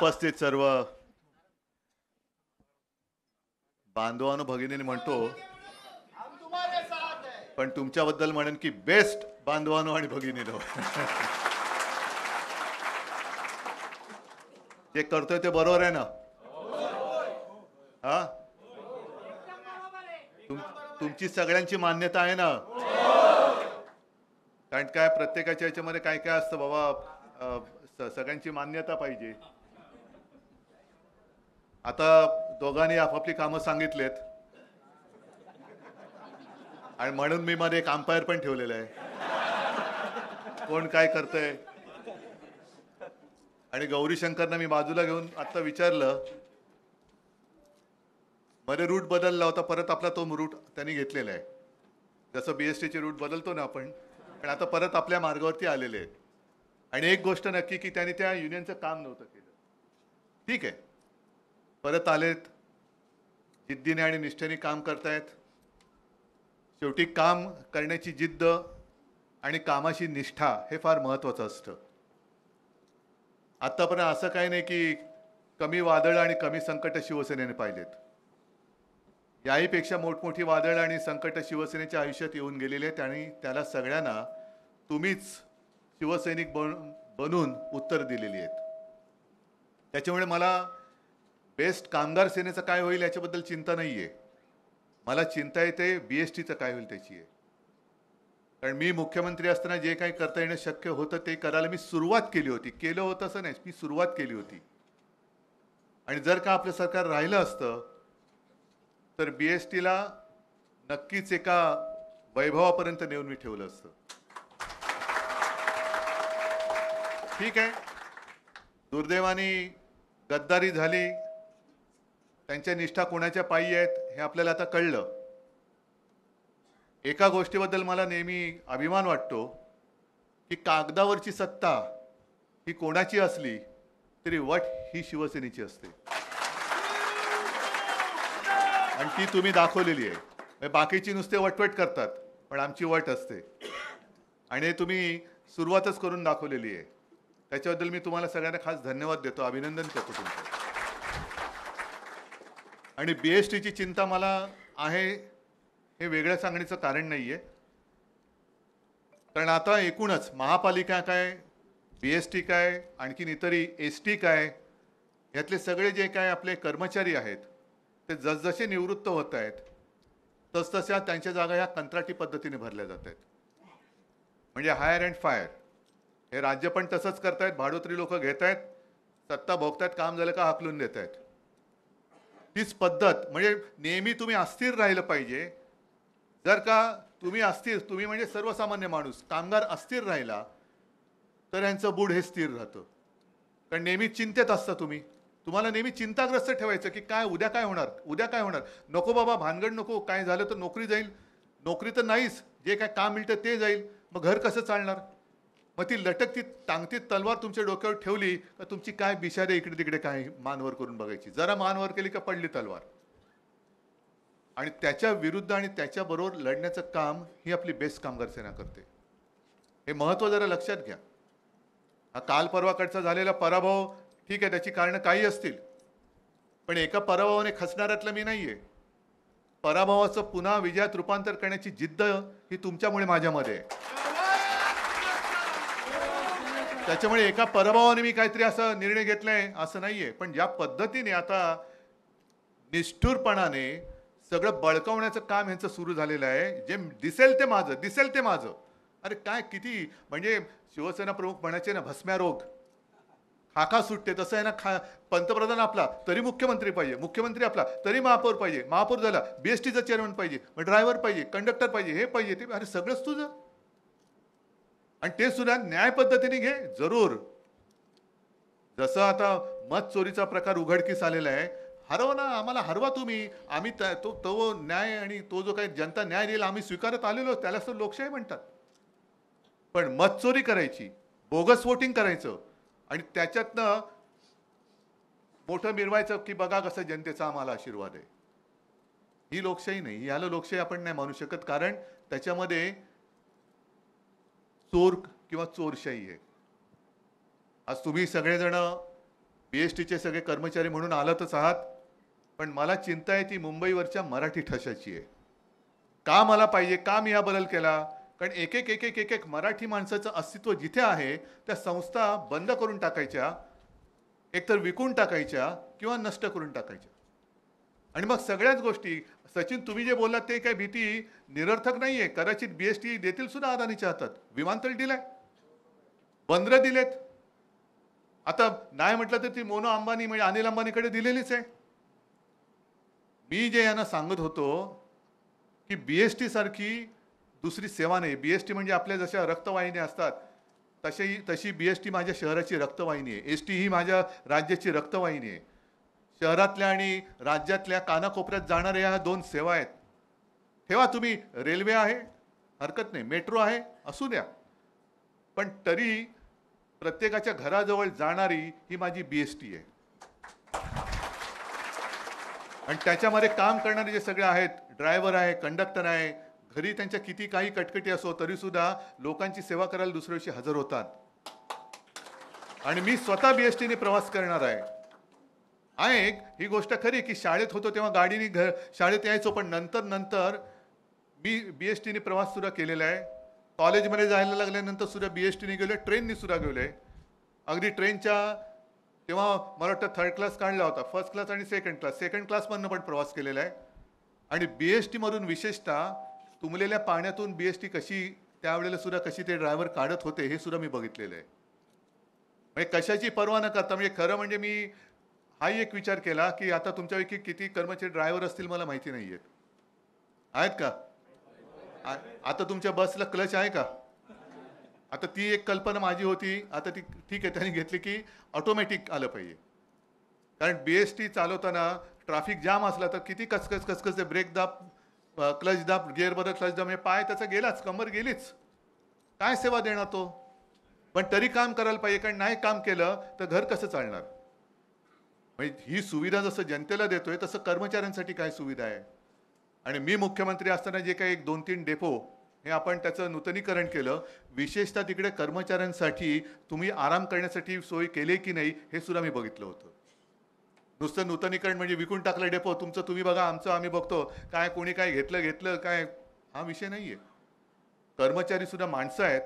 उपस्थित सर्व बांधवांनो भगिनी म्हणतो, पण तुमच्याबद्दल म्हणेन की बेस्ट बांधवांनो आणि भगिनीनो. जे करतोय ते बरोबर आहे ना? हा, तुमची सगळ्यांची मान्यता आहे ना? कारण काय प्रत्येकाच्या याच्यामध्ये काय काय असतं बाबा, सगळ्यांची मान्यता पाहिजे. आता दोघांनी आपापली कामं सांगितलेत आणि म्हणून मी मध्ये एक अंपायर पण ठेवलेलं आहे, कोण काय करतंय. आणि गौरी शंकरना मी बाजूला घेऊन आता विचारलं, मध्ये रूट बदलला होता, परत आपला तो रूट त्यांनी घेतलेला आहे. जसं BSTचे रूट बदलतो ना आपण, पण आता परत आपल्या मार्गावरती आलेले आहेत. आणि एक गोष्ट नक्की की त्यांनी त्या युनियनचं काम नव्हतं केलं. ठीक आहे, परत आलेत, जिद्दीने आणि निष्ठेने काम करतायत. शेवटी काम करण्याची जिद्द आणि कामाची निष्ठा हे फार महत्त्वाचं असतं. आतापर्यंत असं काही नाही की कमी वादळ आणि कमी संकट शिवसेनेने पाहिलेत. याहीपेक्षा मोठमोठी वादळ आणि संकट शिवसेनेच्या आयुष्यात येऊन गेलेले आहेत आणि त्याला सगळ्यांना तुम्हीच शिवसैनिक बनून उत्तर दिलेली आहेत. त्याच्यामुळे मला बेस्ट कामगार सेनेचं काय होईल याच्याबद्दल चिंता नाही आहे. मला चिंता येते BSTचं काय होईल त्याची आहे. कारण मी मुख्यमंत्री असताना जे काही करता येणं शक्य होतं ते करायला मी सुरुवात केली होती. केलं होतं असं नाही, मी सुरुवात केली होती. आणि जर का आपलं सरकार राहिलं असतं तर BSTला नक्कीच एका वैभवापर्यंत नेऊन मी ठेवलं असतं. ठीक आहे, दुर्दैवाने गद्दारी झाली, त्यांच्या निष्ठा कोणाच्या पायी आहेत हे आपल्याला आता कळलं. एका गोष्टीबद्दल मला नेहमी अभिमान वाटतो की कागदावरची सत्ता ही कोणाची असली तरी वट ही शिवसेनेची असते आणि ती तुम्ही दाखवलेली आहे. बाकीची नुसते वटवट करतात, पण आमची वट असते आणि तुम्ही सुरुवातच करून दाखवलेली आहे. त्याच्याबद्दल मी तुम्हाला सगळ्यांना खास धन्यवाद देतो, अभिनंदन करतो तुमचं. आणि BSTची चिंता मला आहे हे वेगळं सांगण्याचं कारण नाही आहे. कारण आता एकूणच महापालिका काय, BST काय, आणखीन इतरही ST काय, यातले सगळे जे काय आपले कर्मचारी आहेत ते जसजसे निवृत्त होत आहेत तसतशा त्यांच्या जागा ह्या कंत्राटी पद्धतीने भरल्या जात आहेत. म्हणजे हायर अँड फायर हे राज्य पण तसंच करतायत. भाडोत्री लोक घेत आहेत, सत्ता भोगतायत, काम झालं का हाकलून देत आहेत. तीच पद्धत. म्हणजे नेहमी तुम्ही अस्थिर राहिलं पाहिजे. जर का तुम्ही अस्थिर, तुम्ही म्हणजे सर्वसामान्य माणूस, कामगार अस्थिर राहिला तर यांचं बूड हे स्थिर राहतं. कारण नेहमी चिंतेत असता तुम्हाला नेहमी चिंताग्रस्त ठेवायचं की काय उद्या काय होणार, उद्या काय होणार. नको बाबा, भानगड नको. काय झालं तर नोकरी जाईल, नोकरी तर नाहीच, जे काय काम मिळतं ते जाईल, मग घर कसं चालणार. मग ती लटकती टांगती तलवार तुमच्या डोक्यावर ठेवली का तुमची काय बिशारे इकडे तिकडे काय मानवर करून बघायची. जरा मानवर केली का पडली तलवार. आणि त्याच्या विरुद्ध आणि त्याच्याबरोबर लढण्याचं काम ही आपली बेस्ट कामगार सेना करते. हे महत्त्व जरा लक्षात घ्या. हा काल परवाकडचा झालेला पराभव ठीक आहे, त्याची कारणं काही असतील, पण एका पराभवाने खचणाऱ्यातलं मी नाहीये. पराभवाचं पुन्हा विजयात रूपांतर करण्याची जिद्द ही तुमच्यामुळे माझ्यामध्ये आहे. त्याच्यामुळे एका पराभवाने मी काहीतरी असा निर्णय घेतलाय असं नाहीये. पण ज्या पद्धतीने आता निष्ठुरपणाने सगळं बळकावण्याचं काम यांचं सुरू झालेलं आहे, जे दिसेल ते माझं, दिसेल ते माझं. अरे काय किती म्हणजे शिवसेना प्रमुख म्हणायचे ना, भस्म्या रोग खाका सुटते तसं आहे ना. पंतप्रधान आपला तरी मुख्यमंत्री पाहिजे, मुख्यमंत्री आपला तरी महापौर पाहिजे, महापौर झाला BSTचा चेअरमन पाहिजे, मग ड्रायव्हर पाहिजे, कंडक्टर पाहिजे, हे पाहिजे ते. अरे सगळंच तुझं. आणि ते सुद्धा न्याय पद्धतीने घे. जरूर जसं आता मत चोरीचा प्रकार उघडकीस आलेला आहे, हरवा ना, आम्हाला हरवा तुम्ही. आम्ही तो न्याय आणि तो जो काही जनता न्याय देईल आम्ही स्वीकारत आलेलो, त्यालाच तर लोकशाही म्हणतात. पण मत चोरी करायची, बोगस वोटिंग करायचं आणि त्याच्यातनं मोठं मिरवायचं की बघा कसं जनतेचा आम्हाला आशीर्वाद आहे, ही लोकशाही नाही. याला लोकशाही आपण नाही मानू शकत. कारण त्याच्यामध्ये चोर किंवा चोरशाही आहे. आज तुम्ही सगळेजण BSTचे सगळे कर्मचारी म्हणून आलातच आहात, पण मला चिंता आहे ती मुंबईवरच्या मराठी ठशाची आहे. का मला पाहिजे, का मी हा बदल केला? कारण एक एक एक एक एक एक मराठी माणसाचं अस्तित्व जिथे आहे त्या संस्था बंद करून टाकायच्या, एकतर विकून टाकायच्या किंवा नष्ट करून टाकायच्या. आणि मग सगळ्याच गोष्टी, सचिन तुम्ही जे बोललात ते काही भीती निरर्थक नाहीये. कदाचित BST देतील सुद्धा अदानीच्या हातात. विमानतळ दिलंय, बंदरं दिलेत. आता नाही म्हटलं तर ती मोनो अंबानी म्हणजे अनिल अंबानीकडे दिलेलीच आहे. मी जे यांना सांगत होतो की BST सारखी दुसरी सेवा नाही. BST म्हणजे आपल्या जशा रक्तवाहिन्या असतात तशी BST माझ्या शहराची रक्तवाहिनी आहे. ST ही माझ्या राज्याची रक्तवाहिनी आहे. शहरातल्या आणि राज्यातल्या कानाकोपऱ्यात जाणाऱ्या ह्या 2 सेवा आहेत. ठेवा तुम्ही, रेल्वे आहे हरकत नाही, मेट्रो आहे असू द्या, पण तरी प्रत्येकाच्या घराजवळ जाणारी ही माझी BST आहे. आणि त्याच्यामध्ये काम करणारे जे सगळे आहेत, ड्रायव्हर आहे, कंडक्टर आहे, घरी त्यांच्या किती काही कटकटी असो तरी सुद्धा लोकांची सेवा करायला दुसऱ्या दिवशी हजर होतात. आणि मी स्वतः BSTने प्रवास करणार आहे. ही गोष्ट खरी की शाळेत होतो तेव्हा गाडीने शाळेत यायचो, पण नंतर मी BSTने प्रवास सुद्धा केलेला आहे. कॉलेजमध्ये जायला लागल्यानंतर सुद्धा BSTने गेलोय, ट्रेनने सुद्धा गेलोय. अगदी ट्रेनच्या तेव्हा मला वाटतं 3rd क्लास काढला होता, 1st क्लास आणि 2nd क्लासमधनं पण प्रवास केलेला आहे. आणि BST मधून विशेषतः तुंबलेल्या पाण्यातून BST कशी त्यावेळेला सुद्धा कशी ते ड्रायव्हर काढत होते हे सुद्धा मी बघितलेलं आहे. म्हणजे कशाची पर्वा न करता, म्हणजे खरं म्हणजे मी हाही एक विचार केला की आता तुमच्यापैकी किती कर्मचारी ड्रायव्हर असतील मला माहिती नाहीये. आहेत का? आता तुमच्या बसला क्लच आहे का? आता ती एक कल्पना माझी होती, आता ती ठीक आहे त्यांनी घेतली की ऑटोमॅटिक आलं पाहिजे. कारण BST चालवताना ट्रॅफिक जाम असला तर किती कचकच ब्रेक दाब, क्लच दाब, गिअर बदल, क्लच दाब, म्हणजे पाय त्याचा गेलाच, कंबर गेलीच, काय सेवा देणार तो? पण तरी काम करायला पाहिजे, कारण नाही काम केलं तर घर कसं चालणार? म्हणजे ही सुविधा जसं जनतेला देतोय तसं कर्मचाऱ्यांसाठी काय सुविधा आहे? आणि मी मुख्यमंत्री असताना जे काही 1-2-3 डेपो हे आपण त्याचं नूतनीकरण केलं, विशेषतः तिकडे कर्मचाऱ्यांसाठी तुम्ही आराम करण्यासाठी सोय केली की नाही हे सुद्धा मी बघितलं होतं. नुसतं नूतनीकरण म्हणजे विकून टाकलं डेपो, तुमचं तुम्ही बघा, आमचं आम्ही बघतो, काय कोणी काय घेतलं काय, हा विषय नाहीये. कर्मचारी सुद्धा माणसं आहेत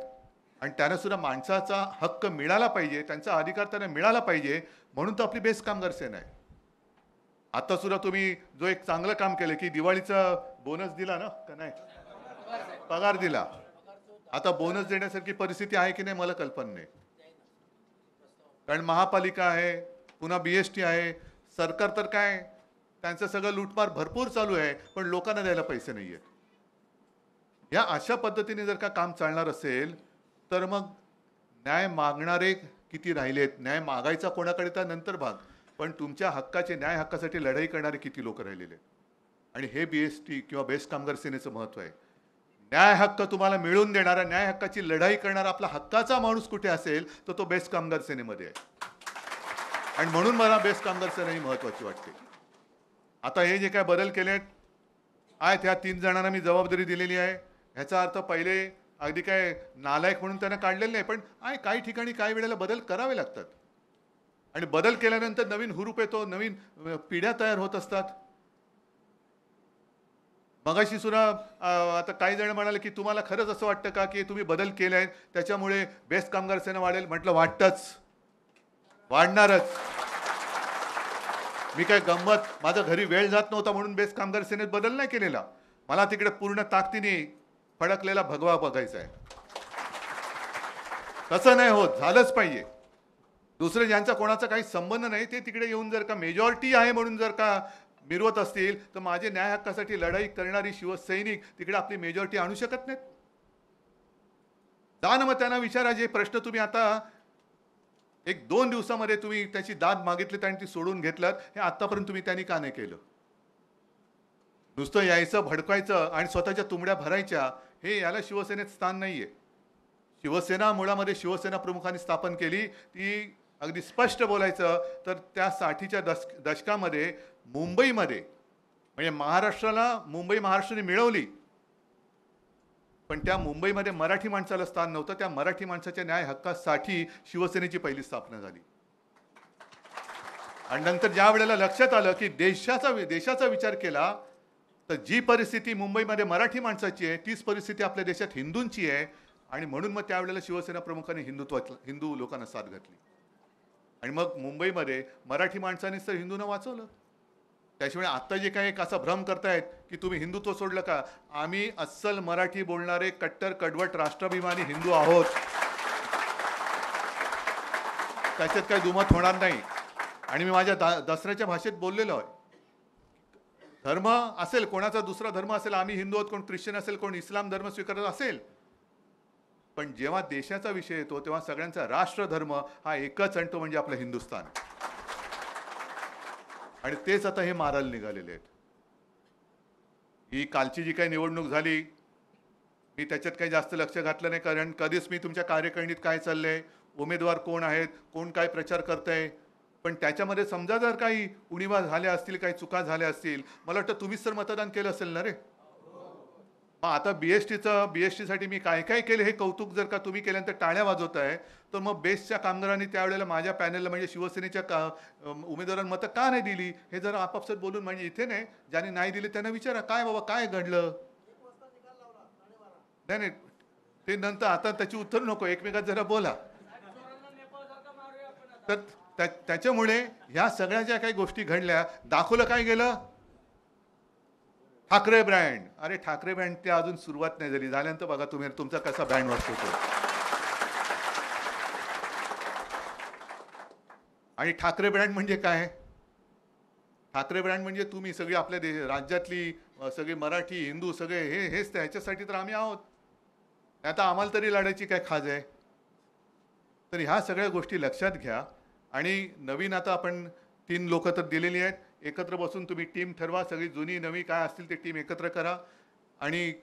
आणि त्यांना सुद्धा माणसाचा हक्क मिळाला पाहिजे, त्यांचा अधिकार त्यांना मिळाला पाहिजे, म्हणून तर आपली बेस्ट कामगार सेना आहे. आता सुद्धा तुम्ही जो एक चांगलं काम केलं की दिवाळीचा बोनस दिला ना, का नाही, पगार दिला. आता बोनस देण्यासारखी परिस्थिती आहे की नाही मला कल्पना नाही. कारण महापालिका आहे, पुन्हा BST आहे, सरकार तर काय त्यांचं सगळं लूटमार भरपूर चालू आहे, पण लोकांना द्यायला पैसे नाही आहेत. या अशा पद्धतीने जर का काम चालणार असेल तर मग न्याय मागणारे किती राहिलेत? न्याय मागायचा कोणाकडे तर नंतर भाग, पण तुमच्या हक्काचे, न्याय हक्कासाठी लढाई करणारे किती लोक राहिलेले? आणि हे BST किंवा बेस्ट कामगार सेनेचं महत्व आहे. न्याय हक्क तुम्हाला मिळवून देणारा, न्याय हक्काची लढाई करणारा आपला हक्काचा माणूस कुठे असेल तर तो बेस्ट कामगार सेनेमध्ये आहे. आणि म्हणून मला बेस्ट कामगार सेना ही महत्वाची वाटते. आता हे जे काय बदल केलेत आहेत, ह्या 3 जणांना मी जबाबदारी दिलेली आहे. ह्याचा अर्थ पहिले अगदी काय नालायक म्हणून त्यांना काढलेलं नाही, पण काही ठिकाणी काही वेळेला बदल करावे लागतात. आणि बदल केल्यानंतर नवीन हुरूप येतो, नवीन पिढ्या तयार होत असतात. मगाशी सुद्धा आता काही जण म्हणाले की तुम्हाला खरंच असं वाटतं का की तुम्ही बदल केलाय त्याच्यामुळे बेस्ट कामगार सेना वाढेल? म्हटलं वाटतंच, वाढणारच. मी काय गंमत, माझा घरी वेळ जात नव्हता म्हणून बेस्ट कामगार सेनेत बदल नाही केलेला. मला तिकडे पूर्ण ताकदीने फडकलेला भगवा बघायचा आहे. तसं नाही होत, झालंच पाहिजे. दुसरे ज्यांचा कोणाचा काही संबंध नाही ते तिकडे येऊन जर का मेजॉरिटी आहे म्हणून जर का मिरवत असतील तर माझे न्याय हक्कासाठी लढाई करणारी शिवसैनिक तिकडे आपली मेजॉरिटी आणू शकत नाहीत. जा ना मग त्यांना विचारा, जे प्रश्न तुम्ही आता 1-2 दिवसामध्ये तुम्ही त्याची दाद मागितली आणि ती सोडून घेतलात, हे आतापर्यंत तुम्ही त्यांनी का नाही केलं? नुसतं यायचं, भडकायचं आणि स्वतःच्या तुंबड्या भरायच्या, हे याला शिवसेनेत स्थान नाहीये. शिवसेना मुळामध्ये शिवसेना प्रमुखांनी स्थापन केली, ती अगदी स्पष्ट बोलायचं तर त्या 60च्या दशकामध्ये मुंबईमध्ये, म्हणजे मुंबई महाराष्ट्राने मिळवली, पण त्या मुंबईमध्ये मराठी माणसाला स्थान नव्हतं. त्या मराठी माणसाच्या न्याय हक्कासाठी शिवसेनेची पहिली स्थापना झाली. आणि नंतर ज्या वेळेला लक्षात आलं की देशाचा विचार केला तर जी परिस्थिती मुंबईमध्ये मराठी माणसाची आहे तीच परिस्थिती आपल्या देशात हिंदूंची आहे. आणि म्हणून मग त्यावेळेला शिवसेना प्रमुखांनी हिंदू लोकांना साथ घातली. आणि मग मुंबईमध्ये मराठी माणसांनीच तर हिंदूंना वाचवलं. त्याशिवाय आत्ता जे काही एक असा भ्रम करतायत की तुम्ही हिंदुत्व सोडलं का, आम्ही अस्सल मराठी बोलणारे कट्टर कडवट राष्ट्राभिमानी हिंदू आहोत, त्याच्यात काही दुमत होणार नाही. आणि मी माझ्या दसऱ्याच्या भाषेत बोललेलो आहे, धर्म असेल कोणाचा दुसरा धर्म असेल, आम्ही हिंदू आहोत, कोण ख्रिश्चन असेल, कोण इस्लाम धर्म स्वीकारत असेल, पण जेव्हा देशाचा विषय येतो तेव्हा सगळ्यांचा राष्ट्रधर्म हा एकच आणि तो म्हणजे आपलं हिंदुस्थान. आणि तेच आता हे मारायला निघालेले आहेत. ही कालची जी काही निवडणूक झाली मी त्याच्यात काही जास्त लक्ष घातलं नाही, कारण कधीच मी तुमच्या कार्यकारिणीत काय चाललंय, उमेदवार कोण आहेत, कोण काय प्रचार करतंय, पण त्याच्यामध्ये समजा जर काही उणिवा झाल्या असतील, काही चुका झाल्या असतील, मला वाटतं तुम्हीच तर मतदान केलं असेल ना रे. मग आता बीएसटीसाठी मी काय काय केलं हे कौतुक जर का तुम्ही केल्यानंतर टाळ्या वाजवताय, तर मग बेस्टच्या कामगारांनी त्यावेळेला माझ्या पॅनलला म्हणजे शिवसेनेच्या उमेदवारांना मतं का नाही दिली हे जर आपापसात बोलून, म्हणजे इथे नाही, ज्यांनी नाही दिले त्यांना विचारा काय बाबा काय घडलं. नाही ते नंतर, आता त्याची उत्तर नको, एकमेकात जरा बोला. तर त्याच्यामुळे ह्या सगळ्या ज्या काही गोष्टी घडल्या, दाखवलं काय गेलं, ठाकरे ब्रँड. अरे ठाकरे ब्रँड ते अजून सुरुवात नाही झाली, झाल्यानंतर बघा तुम्ही तुमचा कसा ब्रँड वाटतो तो. आणि ठाकरे ब्रँड म्हणजे काय, ठाकरे ब्रँड म्हणजे तुम्ही सगळी आपल्या राज्यातली सगळे मराठी हिंदू सगळे हेच ह्याच्यासाठी तर आम्ही आहोत. आता आम्हाला तरी लढायची काय खाज आहे. तर ह्या सगळ्या गोष्टी लक्षात घ्या. आणि नवीन आता आपण 3 लोक तर दिलेली आहेत, एकत्र बसून तुम्ही टीम ठरवा, सगळी जुनी नवी काय असतील ते टीम एकत्र करा. आणि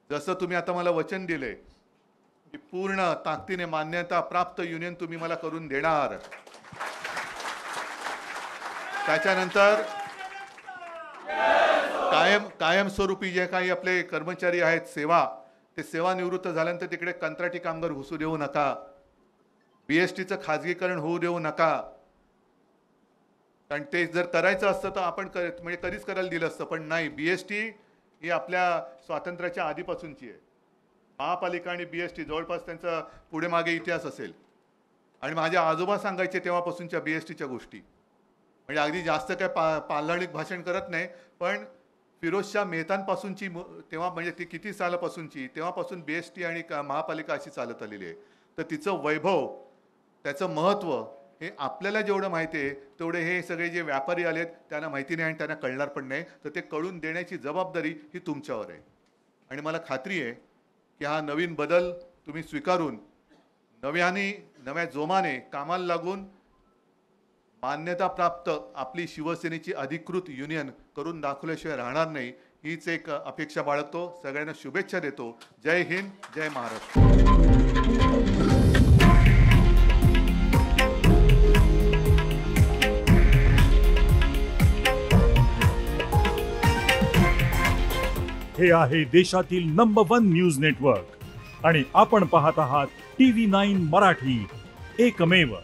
जसं तुम्ही आता मला वचन दिले की पूर्ण ताकदीने मान्यता प्राप्त युनियन तुम्ही मला करून देणार, त्याच्यानंतर कायमस्वरूपी जे काही आपले कर्मचारी आहेत ते सेवानिवृत्त झाल्यानंतर तिकडे कंत्राटी कामगार घुसू देऊ नका, बीएसटीचं खाजगीकरण होऊ देऊ नका. कारण ते जर करायचं असतं तर आपण म्हणजे कधीच करायला दिलं असतं, पण नाही. बीएसटी ही आपल्या स्वातंत्र्याच्या आधीपासूनची आहे. महापालिका आणि बीएसटी जवळपास त्यांचा पुढे मागे इतिहास असेल. आणि माझे आजोबा सांगायचे तेव्हापासूनच्या बीएसटीच्या गोष्टी, म्हणजे अगदी जास्त काय पाल्हाळिक भाषण करत नाही, पण फिरोजशाह मेहतांपासूनची तेव्हा म्हणजे ती किती सालापासूनची, तेव्हापासून बीएसटी आणि महापालिका अशी चालत आलेली आहे. तर तिचं वैभव, त्याचं महत्त्व हे आपल्याला जेवढं माहिती आहे तेवढे हे सगळे जे व्यापारी आलेत त्यांना माहिती नाही आणि त्यांना कळणार पण नाही. तर ते कळून देण्याची जबाबदारी ही तुमच्यावर आहे. आणि मला खात्री आहे की हा नवीन बदल तुम्ही स्वीकारून नव्या जोमाने कामाला लागून मान्यता प्राप्त आपली शिवसेनेची अधिकृत युनियन करून दाखवल्याशिवाय राहणार नाही, हीच एक अपेक्षा बाळगतो. सगळ्यांना शुभेच्छा देतो. जय हिंद, जय महाराष्ट्र. हे आहे देशातील नंबर 1 न्यूज नेटवर्क आणि आपण पाहत आहात TV9 मराठी, एकमेव.